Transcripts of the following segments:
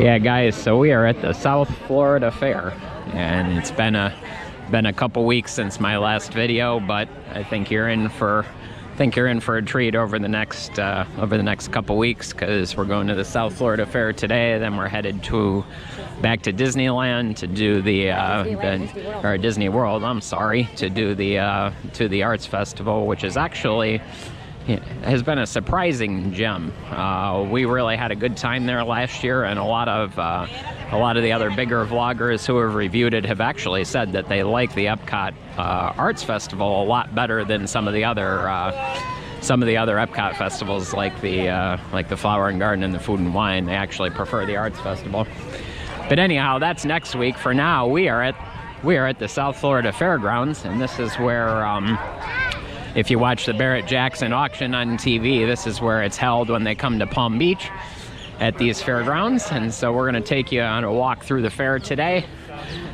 Yeah, guys, so we are at the South Florida Fair, and it's been a couple weeks since my last video, but I think you're in for a treat over the next couple weeks, because we're going to the South Florida Fair today. Then we're headed back to Disneyland to do Disney World. I'm sorry, to do the Arts Festival, which is actually has been a surprising gem. We really had a good time there last year, and a lot of the other bigger vloggers who have reviewed it have actually said that they like the Epcot Arts Festival a lot better than some of the other Epcot festivals, like the Flower and Garden and the Food and Wine. They actually prefer the Arts Festival. But anyhow, that's next week. For now, we are at the South Florida Fairgrounds, and this is where, if you watch the Barrett-Jackson auction on TV, this is where it's held when they come to Palm Beach at these fairgrounds. And so we're going to take you on a walk through the fair today,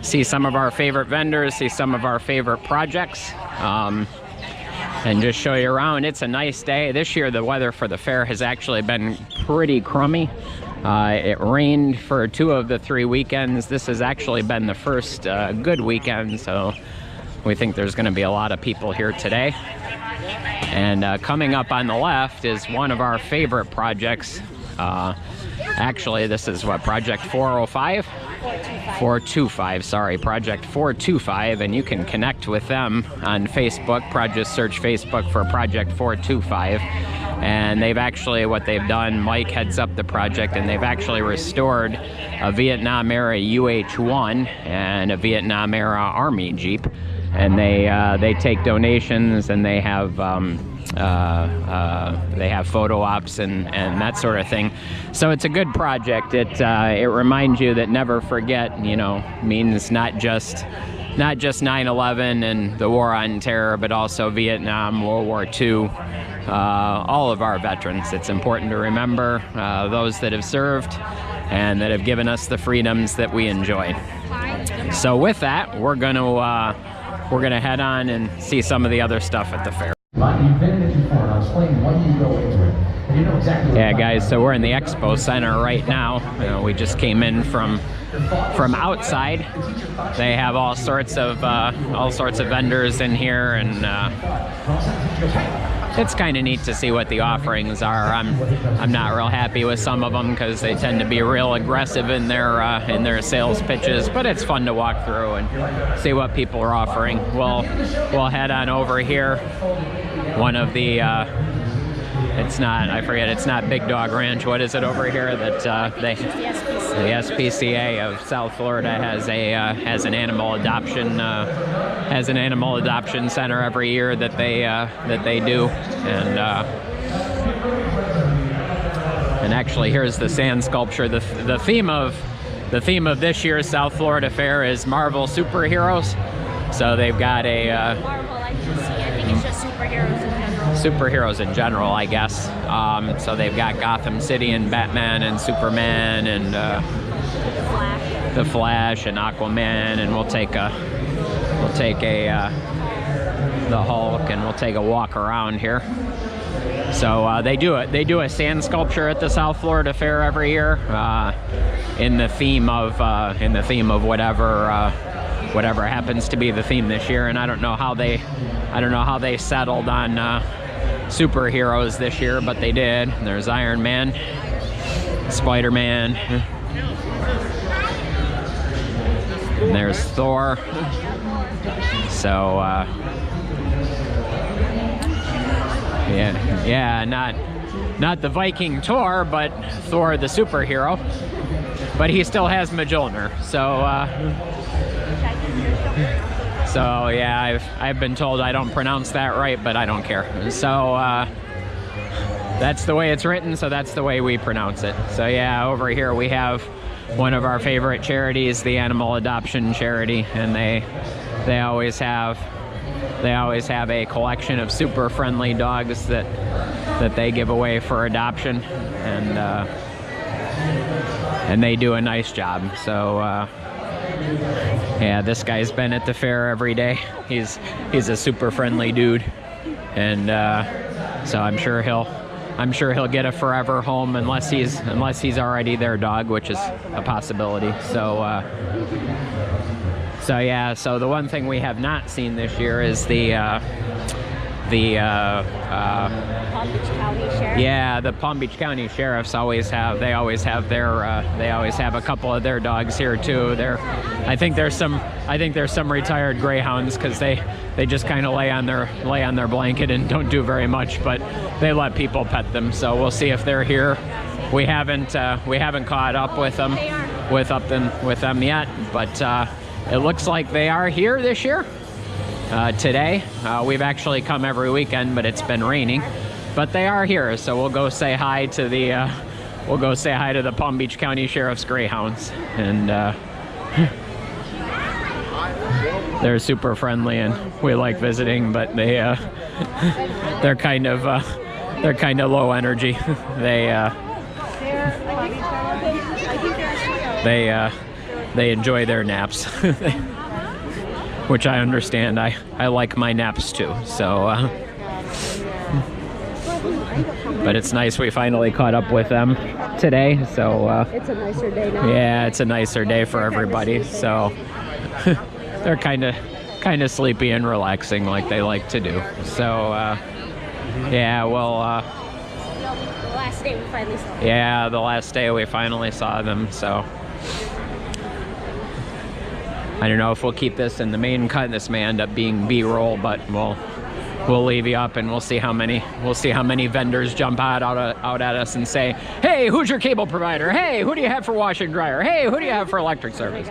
see some of our favorite vendors, see some of our favorite projects, and just show you around. It's a nice day. This year, the weather for the fair has actually been pretty crummy. It rained for 2 of the 3 weekends. This has actually been the first good weekend, so we think there's going to be a lot of people here today. And coming up on the left is one of our favorite projects. Actually, this is what, Project 405? 425, sorry, Project 425, and you can connect with them on Facebook. Just search Facebook for Project 425. And they've actually, what they've done, Mike heads up the project, and they've actually restored a Vietnam-era UH-1 and a Vietnam-era Army Jeep. And they take donations, and they have photo ops and that sort of thing. So it's a good project. It reminds you that never forget, means not just 9/11 and the war on terror, but also Vietnam, World War II, all of our veterans. It's important to remember those that have served and that have given us the freedoms that we enjoy. So with that, we're gonna head on and see some of the other stuff at the fair. Yeah, guys, so we're in the Expo Center right now. We just came in from outside. They have all sorts of vendors in here, and it's kind of neat to see what the offerings are. I'm not real happy with some of them because they tend to be real aggressive in their sales pitches, but it's fun to walk through and see what people are offering. We'll head on over here. One of the it's not Big Dog Ranch. What is it over here that the SPCA of South Florida has an animal adoption center every year that they do, and actually here's the sand sculpture. The theme of this year's South Florida Fair is Marvel superheroes. So they've got Marvel, I can see. I think it's just superheroes in general, I guess. So they've got Gotham City and Batman and Superman and the Flash and Aquaman, and we'll take the Hulk, and we'll take a walk around here. So they do a sand sculpture at the South Florida Fair every year, in the theme of whatever happens to be the theme this year. And I don't know how they settled on superheroes this year, but they did. There's Iron Man, Spider-Man, and there's Thor. So yeah, not the Viking Thor, but Thor the superhero. But he still has Mjolnir. So yeah, I've been told I don't pronounce that right, but I don't care. So that's the way it's written, so that's the way we pronounce it. So yeah, over here we have one of our favorite charities, the Animal Adoption Charity, and they always have a collection of super friendly dogs that they give away for adoption, and they do a nice job. So yeah, this guy's been at the fair every day. He's a super friendly dude, and so I'm sure I'm sure he'll get a forever home unless he's already their dog, which is a possibility. So yeah. So the one thing we have not seen this year is the Palm Beach County Sheriff. Yeah, the Palm Beach County Sheriffs always have a couple of their dogs here too. I think there's some retired greyhounds, because they just kind of lay on their blanket and don't do very much, but they let people pet them. So we'll see if they're here. We haven't caught up with them yet, but it looks like they are here this year. Today, we've actually come every weekend, but it's been raining. But they are here, so we'll go say hi to the Palm Beach County Sheriff's Greyhounds, and they're super friendly and we like visiting. But they're kind of low energy. They enjoy their naps. Which I understand. I like my naps too. So, but it's nice we finally caught up with them today. So it's a nicer day now. Yeah, it's a nicer day for everybody. So they're kind of sleepy and relaxing, like they like to do. So yeah, well. The last day we finally saw them. Yeah, the last day we finally saw them. So. I don't know if we'll keep this in the main cut. This may end up being B-roll, but we'll leave you up, and we'll see how many vendors jump out at us and say, "Hey, who's your cable provider? Hey, who do you have for wash and dryer? Hey, who do you have for electric service?"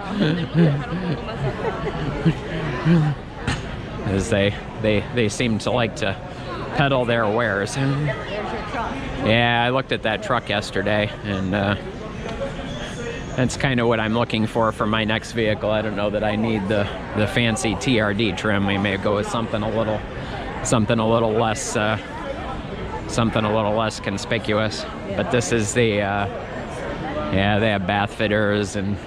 As they seem to like to peddle their wares. Yeah, I looked at that truck yesterday, and that's kind of what I'm looking for my next vehicle. I don't know that I need the fancy TRD trim. We may go with something a little less conspicuous. But this is the yeah, they have bath fitters and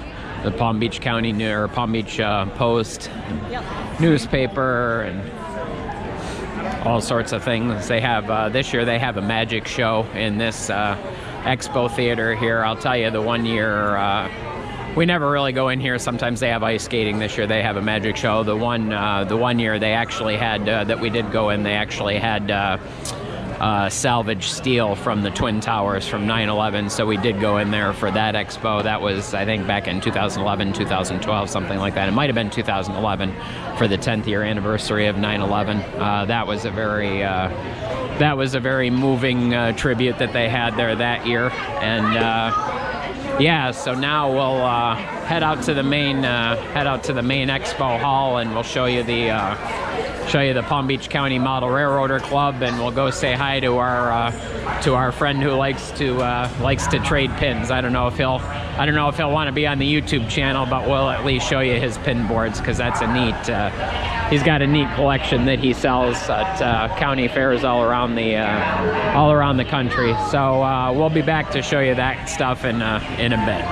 the Palm Beach County Palm Beach Post newspaper and all sorts of things. They have this year they have a magic show in this Expo Theater here. I'll tell you, the one year we never really go in here. Sometimes they have ice skating. This year they have a magic show. The one year they actually had that we did go in. They actually had salvage steel from the Twin Towers from 9/11. So we did go in there for that expo. That was, I think, back in 2011, 2012, something like that. It might have been 2011 for the 10th year anniversary of 9/11. That was a very moving tribute that they had there that year. And yeah, so now we'll head out to the main expo hall, and we'll show you the Palm Beach County Model Railroader Club, and we'll go say hi to our friend who likes to trade pins. I don't know if he'll want to be on the YouTube channel, but we'll at least show you his pin boards, because that's a neat. He's got a neat collection that he sells at county fairs all around the country. So we'll be back to show you that stuff in a bit.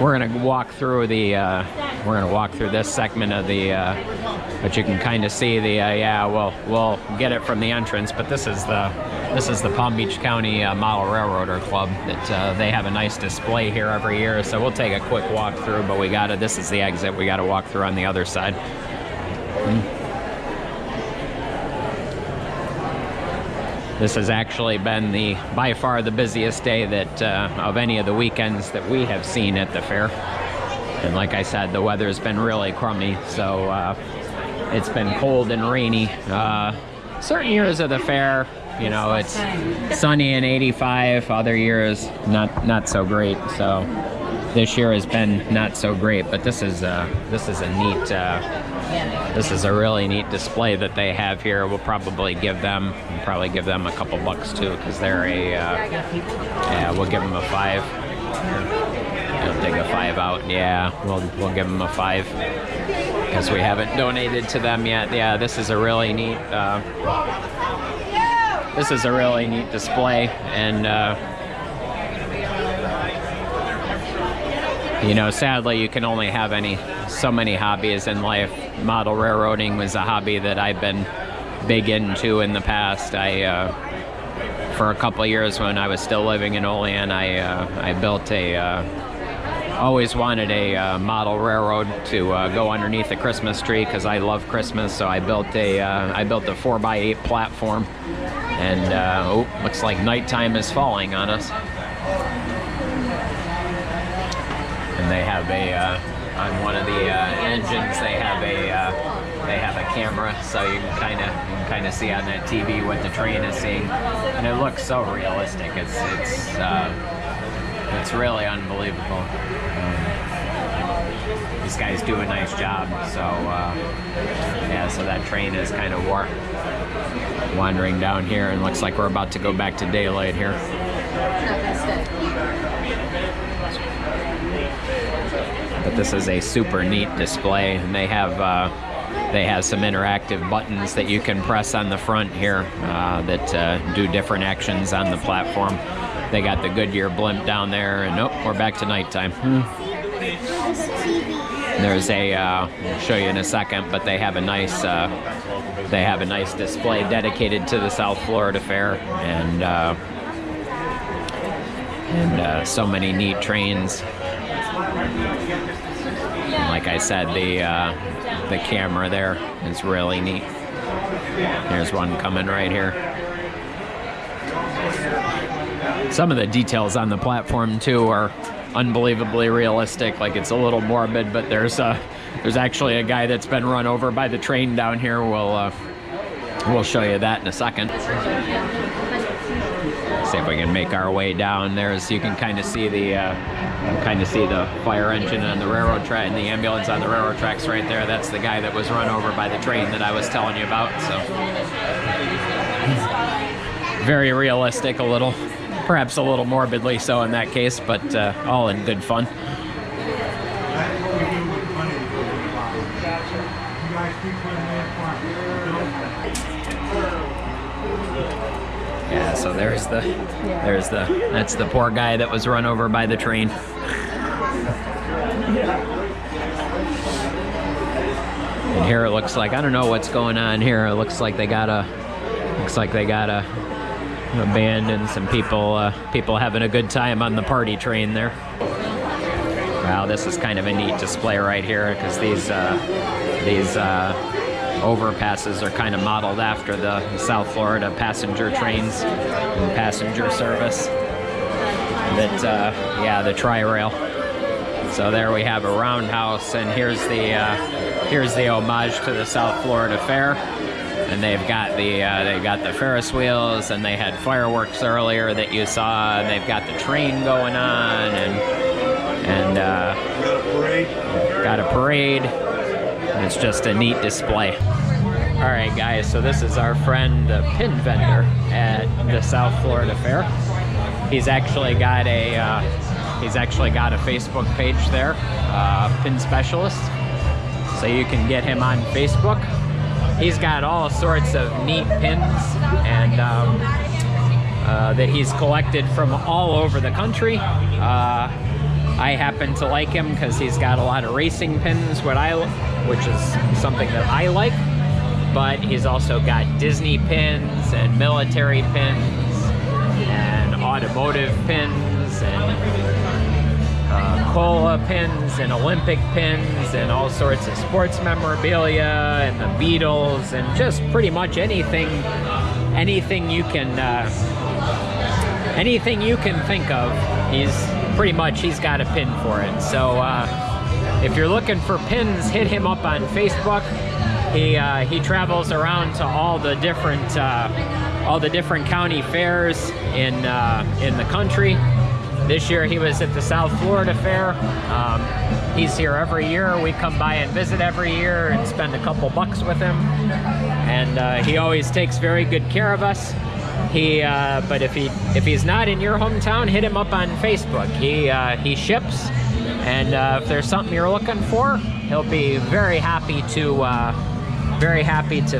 We're gonna walk through this segment of the, but you can kind of see the yeah. We'll get it from the entrance, but this is the Palm Beach County Model Railroader Club. That they have a nice display here every year. So we'll take a quick walk through, but this is the exit. We gotta walk through on the other side. This has actually been by far the busiest day that of any of the weekends that we have seen at the fair. And like I said, the weather's been really crummy, so it's been cold and rainy. Certain years of the fair, you know, it's sunny and 85. Other years, not so great. So this year has been not so great. But this is a really neat display that they have here. We'll probably give them a couple bucks too, because they're yeah, we'll give them a 5. You'll take a 5 out. Yeah, we'll give them a 5 because we haven't donated to them yet. Yeah, this is a really neat display, and you know, sadly, you can only have so many hobbies in life. Model railroading was a hobby that I've been big into in the past. for a couple of years when I was still living in Olean, I built always wanted a model railroad to go underneath the Christmas tree because I love Christmas. So I built a 4x8 platform, and oh, looks like nighttime is falling on us. And they have on one of the engines they have a camera, so you can kind of see on that TV what the train is seeing, and it looks so realistic. It's really unbelievable. These guys do a nice job. So yeah, so that train is kind of wandering down here, and looks like we're about to go back to daylight here. But this is a super neat display, and they have some interactive buttons that you can press on the front here that do different actions on the platform. They got the Goodyear blimp down there, and oh, we're back to nighttime. There's I'll show you in a second, but they have a nice display dedicated to the South Florida Fair, and so many neat trains. And like I said, the camera there is really neat. There's one coming right here. Some of the details on the platform too are unbelievably realistic. Like, it's a little morbid, but there's actually a guy that's been run over by the train down here. We'll show you that in a second. See if we can make our way down. You can kind of see the fire engine on the railroad track and the ambulance on the railroad tracks right there. That's the guy that was run over by the train that I was telling you about. So very realistic, perhaps a little morbidly so in that case, but all in good fun. Yeah, so that's the poor guy that was run over by the train. And here it looks like, I don't know what's going on here. It looks like they got a band and some people having a good time on the party train there. Wow, this is kind of a neat display right here, because these overpasses are kind of modeled after the South Florida passenger trains and passenger service. The Tri-Rail. So there we have a roundhouse, and here's the homage to the South Florida Fair. And they've got the Ferris wheels, and they had fireworks earlier that you saw, and they've got the train going on, and got a parade. And it's just a neat display. All right, guys. So this is our friend, the pin vendor at the South Florida Fair. He's actually got a Facebook page there, Pin Specialist. So you can get him on Facebook. He's got all sorts of neat pins and that he's collected from all over the country. I happen to like him because he's got a lot of racing pins, which is something that I like. But he's also got Disney pins and military pins and automotive pins and cola pins and Olympic pins and all sorts of sports memorabilia and the Beatles and just pretty much anything you can think of. He's got a pin for it. So if you're looking for pins, hit him up on Facebook. He travels around to all the different county fairs in the country. This year he was at the South Florida Fair. He's here every year. We come by and visit every year and spend a couple bucks with him. And he always takes very good care of us. But if he's not in your hometown, hit him up on Facebook. He ships, and if there's something you're looking for, he'll be very happy to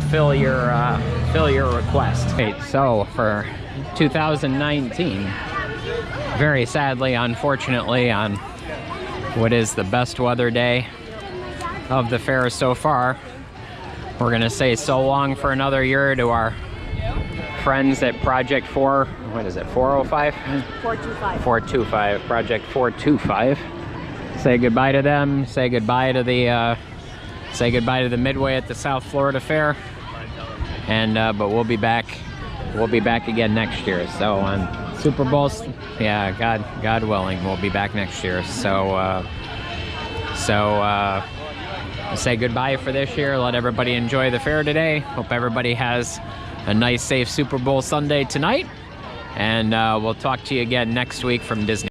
fill your request. Okay, so for 2019. Very sadly, unfortunately, on what is the best weather day of the fair so far, we're going to say so long for another year to our friends at Project 4, what is it, 405? 425. 425, Project 425. Say goodbye to them. Say goodbye to the Midway at the South Florida Fair. And but we'll be back. We'll be back again next year. So on Super Bowl, yeah, God willing, we'll be back next year. So say goodbye for this year. Let everybody enjoy the fair today. Hope everybody has a nice, safe Super Bowl Sunday tonight. And we'll talk to you again next week from Disney.